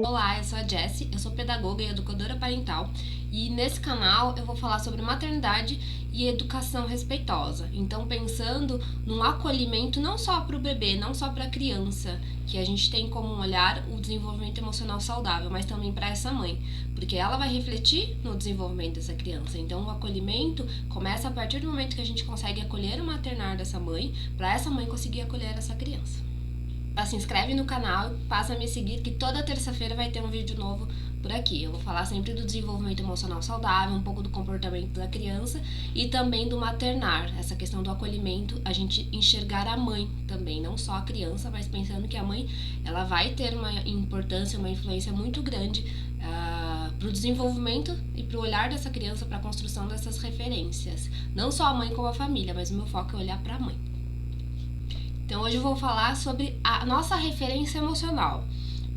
Olá, eu sou a Jessie, eu sou pedagoga e educadora parental e nesse canal eu vou falar sobre maternidade e educação respeitosa. Então, pensando num acolhimento não só para o bebê, não só para a criança, que a gente tem como olhar o desenvolvimento emocional saudável, mas também para essa mãe, porque ela vai refletir no desenvolvimento dessa criança. Então, o acolhimento começa a partir do momento que a gente consegue acolher o maternar dessa mãe, para essa mãe conseguir acolher essa criança. Se inscreve no canal e passa a me seguir, que toda terça-feira vai ter um vídeo novo por aqui. Eu vou falar sempre do desenvolvimento emocional saudável, um pouco do comportamento da criança e também do maternar, essa questão do acolhimento, a gente enxergar a mãe também, não só a criança, mas pensando que a mãe ela vai ter uma importância, uma influência muito grande para o desenvolvimento e para o olhar dessa criança, para a construção dessas referências. Não só a mãe como a família, mas o meu foco é olhar para a mãe. Então hoje eu vou falar sobre a nossa referência emocional,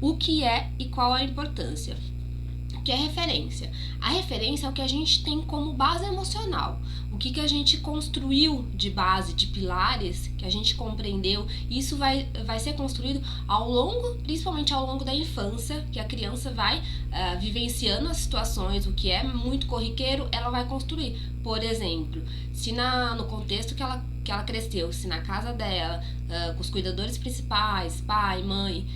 o que é e qual a importância. O que é referência? A referência é o que a gente tem como base emocional, o que a gente construiu de base, de pilares, que a gente compreendeu. Isso vai ser construído ao longo, principalmente ao longo da infância, que a criança vai vivenciando as situações, o que é muito corriqueiro, ela vai construir. Por exemplo, se no contexto que ela cresceu, se na casa dela, com os cuidadores principais, pai, mãe,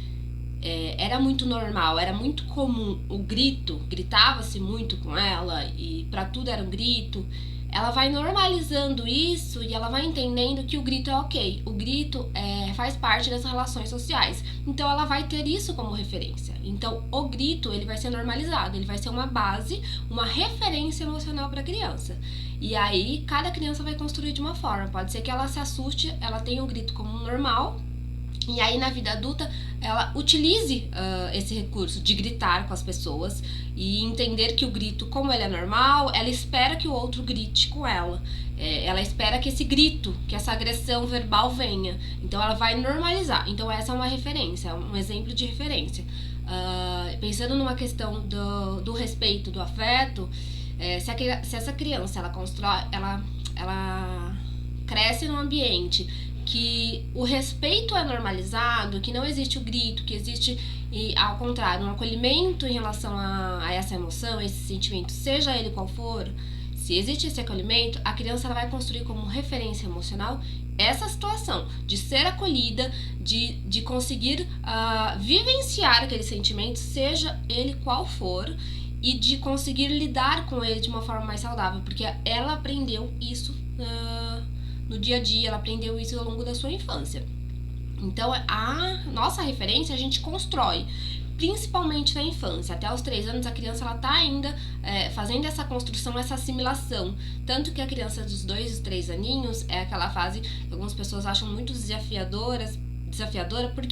era muito normal, era muito comum o grito, gritava-se muito com ela e para tudo era um grito, ela vai normalizando isso e ela vai entendendo que o grito é ok, o grito faz parte das relações sociais, então ela vai ter isso como referência. Então o grito ele vai ser normalizado, ele vai ser uma base, uma referência emocional para a criança. E aí cada criança vai construir de uma forma, pode ser que ela se assuste, ela tenha o grito como normal, e aí na vida adulta ela utilize esse recurso de gritar com as pessoas e entender que o grito, como ele é normal, ela espera que o outro grite com ela. Ela espera que esse grito, que essa agressão verbal venha. Então ela vai normalizar. Então essa é uma referência, um exemplo de referência. Pensando numa questão do respeito, do afeto, se essa criança ela cresce num ambiente que o respeito é normalizado, que não existe o grito, que existe, ao contrário, um acolhimento em relação a essa emoção, a esse sentimento, seja ele qual for, se existe esse acolhimento, a criança ela vai construir como referência emocional essa situação de ser acolhida, de conseguir vivenciar aquele sentimento, seja ele qual for, e de conseguir lidar com ele de uma forma mais saudável, porque ela aprendeu isso no dia a dia, ela aprendeu isso ao longo da sua infância. Então, a nossa referência a gente constrói, principalmente na infância. Até os 3 anos, a criança ela tá ainda fazendo essa construção, essa assimilação. Tanto que a criança dos 2 e 3 aninhos é aquela fase que algumas pessoas acham muito desafiadora,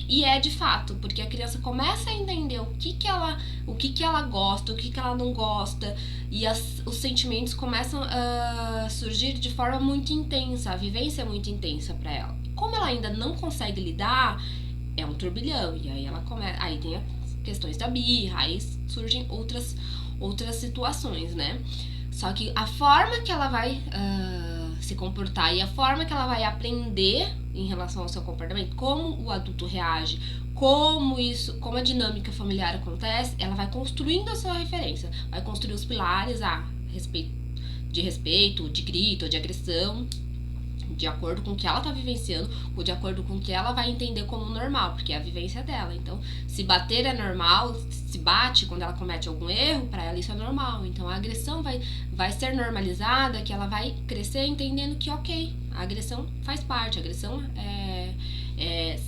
e é de fato, porque a criança começa a entender o que ela gosta, o que ela não gosta, e os sentimentos começam a surgir de forma muito intensa, a vivência é muito intensa para ela. Como ela ainda não consegue lidar, é um turbilhão, e aí aí tem as questões da birra, aí surgem outras situações, né? Só que a forma que ela vai se comportar e a forma que ela vai aprender em relação ao seu comportamento, como o adulto reage, como a dinâmica familiar acontece, ela vai construindo a sua referência, vai construir os pilares de respeito, de grito, de agressão, de acordo com o que ela tá vivenciando, ou de acordo com o que ela vai entender como normal, porque é a vivência dela. Então, se bater é normal, se bate quando ela comete algum erro, para ela isso é normal. Então, a agressão vai ser normalizada, que ela vai crescer entendendo que, ok, a agressão faz parte, a agressão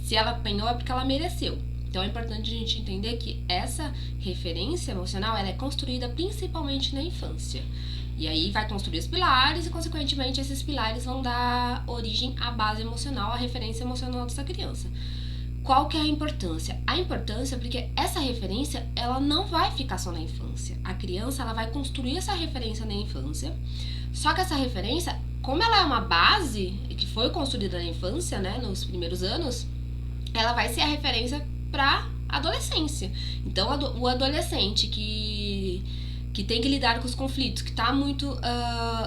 se ela apanhou é porque ela mereceu. Então, é importante a gente entender que essa referência emocional, ela é construída principalmente na infância. E aí vai construir os pilares e, consequentemente, esses pilares vão dar origem à base emocional, à referência emocional dessa criança. Qual que é a importância? A importância é porque essa referência, ela não vai ficar só na infância. A criança, ela vai construir essa referência na infância, só que essa referência, como ela é uma base que foi construída na infância, né, nos primeiros anos, ela vai ser a referência para a adolescência. Então, o adolescente que tem que lidar com os conflitos, que tá muito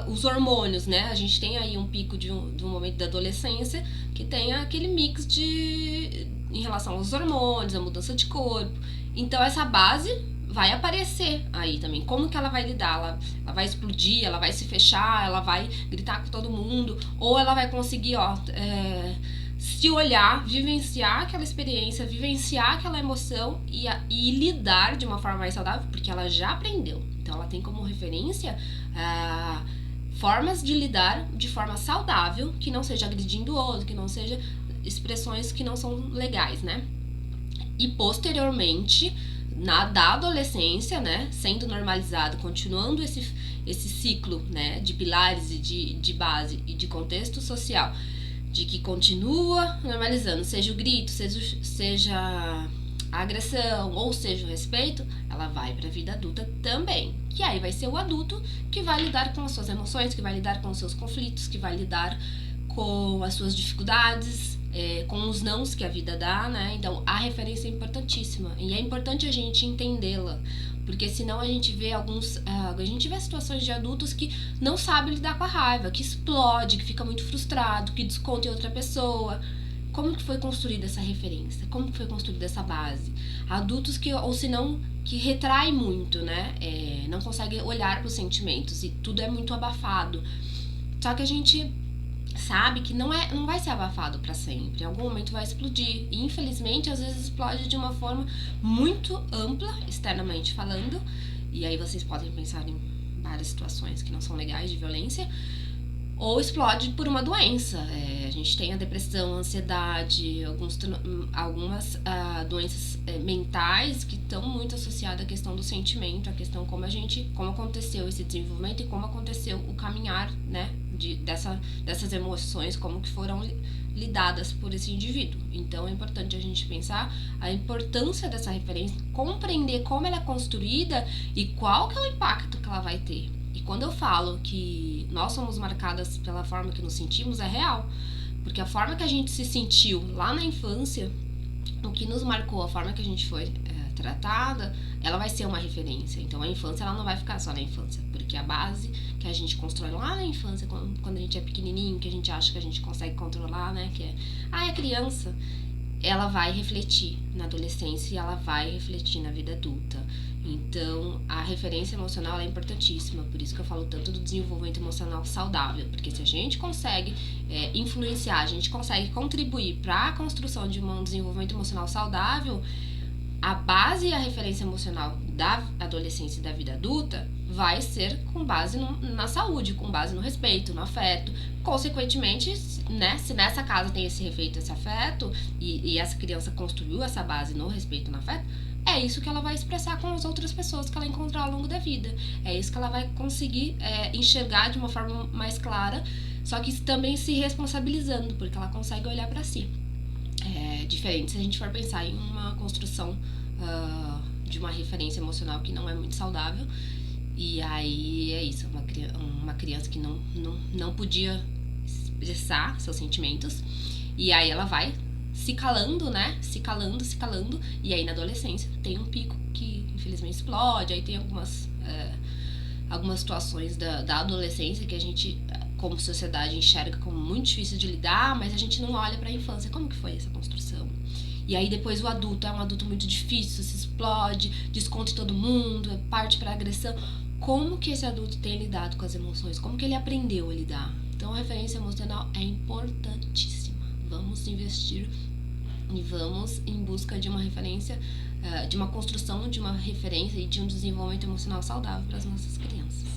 os hormônios, né? A gente tem aí um pico de um momento da adolescência que tem aquele mix em relação aos hormônios, a mudança de corpo. Então essa base vai aparecer aí também. Como que ela vai lidar? Ela vai explodir, ela vai se fechar, ela vai gritar com todo mundo, ou ela vai conseguir, se olhar, vivenciar aquela experiência, vivenciar aquela emoção e lidar de uma forma mais saudável, porque ela já aprendeu. Então ela tem como referência formas de lidar de forma saudável, que não seja agredindo o outro, que não seja expressões que não são legais, né? E posteriormente, da adolescência, né, sendo normalizado, continuando esse ciclo, né, de pilares e de base e de contexto social, de que continua normalizando, seja o grito, seja a agressão, ou seja o respeito, ela vai para a vida adulta também. Que aí vai ser o adulto que vai lidar com as suas emoções, que vai lidar com os seus conflitos, que vai lidar com as suas dificuldades, com os nãos que a vida dá, né? Então a referência é importantíssima e é importante a gente entendê-la, porque senão a gente vê situações de adultos que não sabem lidar com a raiva, que explode, que fica muito frustrado, que desconta em outra pessoa. Como que foi construída essa referência? Como que foi construída essa base? Adultos que retraem muito, né? Não conseguem olhar para os sentimentos e tudo é muito abafado. Só que a gente sabe que não vai ser abafado para sempre. Em algum momento vai explodir. E infelizmente, às vezes explode de uma forma muito ampla, externamente falando. E aí vocês podem pensar em várias situações que não são legais de violência. Ou explode por uma doença. A gente tem a depressão, a ansiedade, algumas doenças mentais que estão muito associadas à questão do sentimento, à questão como aconteceu esse desenvolvimento e como aconteceu o caminhar, né, dessas emoções, como que foram lidadas por esse indivíduo. Então é importante a gente pensar a importância dessa referência, compreender como ela é construída e qual que é o impacto que ela vai ter. E quando eu falo que nós somos marcadas pela forma que nos sentimos, é real. Porque a forma que a gente se sentiu lá na infância, o que nos marcou, a forma que a gente foi tratada, ela vai ser uma referência. Então a infância ela não vai ficar só na infância, porque a base que a gente constrói lá na infância, quando a gente é pequenininho, que a gente acha que a gente consegue controlar, né, que é criança, ela vai refletir na adolescência e ela vai refletir na vida adulta. Então, a referência emocional é importantíssima, por isso que eu falo tanto do desenvolvimento emocional saudável, porque se a gente consegue influenciar, a gente consegue contribuir para a construção de um desenvolvimento emocional saudável, a base e a referência emocional da adolescência e da vida adulta vai ser com base na saúde, com base no respeito, no afeto. Consequentemente, né, se nessa casa tem esse respeito, esse afeto, e essa criança construiu essa base no respeito e no afeto, é isso que ela vai expressar com as outras pessoas que ela encontrar ao longo da vida. É isso que ela vai conseguir enxergar de uma forma mais clara, só que também se responsabilizando, porque ela consegue olhar para si. É diferente se a gente for pensar em uma construção de uma referência emocional que não é muito saudável. E aí é isso, uma criança que não podia expressar seus sentimentos. E aí ela vai se calando, né? Se calando. E aí na adolescência tem um pico que infelizmente explode. Aí tem algumas situações da adolescência que a gente, como sociedade, enxerga como muito difícil de lidar, mas a gente não olha para a infância. Como que foi essa construção? E aí depois o adulto é um adulto muito difícil, se explode, desconta em todo mundo, parte para agressão. Como que esse adulto tem lidado com as emoções? Como que ele aprendeu a lidar? Então a referência emocional é importantíssima. Vamos investir e vamos em busca de uma referência, de uma construção de uma referência e de um desenvolvimento emocional saudável para as nossas crianças.